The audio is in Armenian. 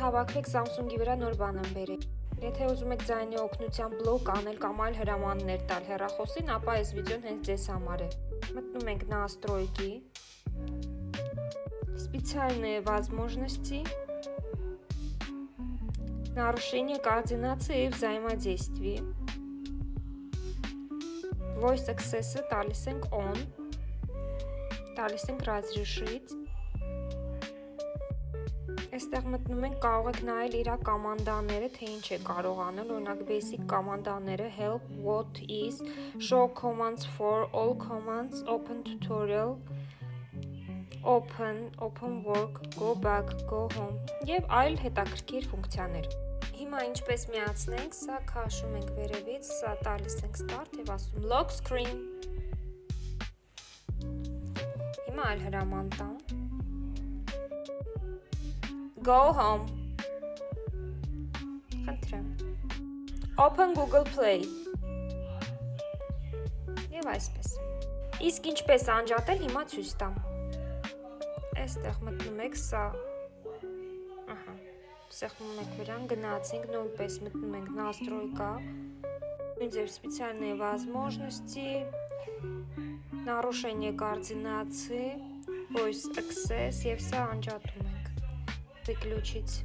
Հավաքվեք Samsung-ի վրա նոր բան եմ բերել։ Եթե ուզում եք ձայնի օգնությամբ բլոկ անել կամ այլ հրամաններ տալ հեռախոսին, ապա այս վիդեոն հենց ձեզ համար է։ Մտնում ենք настройки, специальные возможности, нарушение координации и взаимодействий, voice access-ը տալիս ենք on, տալիս ենք разрешить. Այստեղ մտնում ենք, կարող եք նայել իր կոմանդաները, թե ինչ է կարող անել, օրինակ basic կոմանդաները, help, what is, show commands for, all commands, open tutorial, open work, go back, go home եւ այլ հետաքրքիր ֆունկցիաներ։ Հիմա ինչպես միացնենք, սա քաշում ենք վերևից, սա տալիս ենք start եւ ասում lock screen։ Հիմա այլ հրաման տամ։ Go home. Խնդրեմ։ Open Google Play։ Եվ այսպես։ Իսկ ինչպես անջատել, հիմա ցույց տամ։ Այստեղ мտնում եք սա։ Ահա։ Սեղմում եք վրան, գնացինք, նույնպես մտնում ենք настройка, նույնպես специальные возможности, нарушение координации, voice access եւ սա անջատում ենք։ Выключить.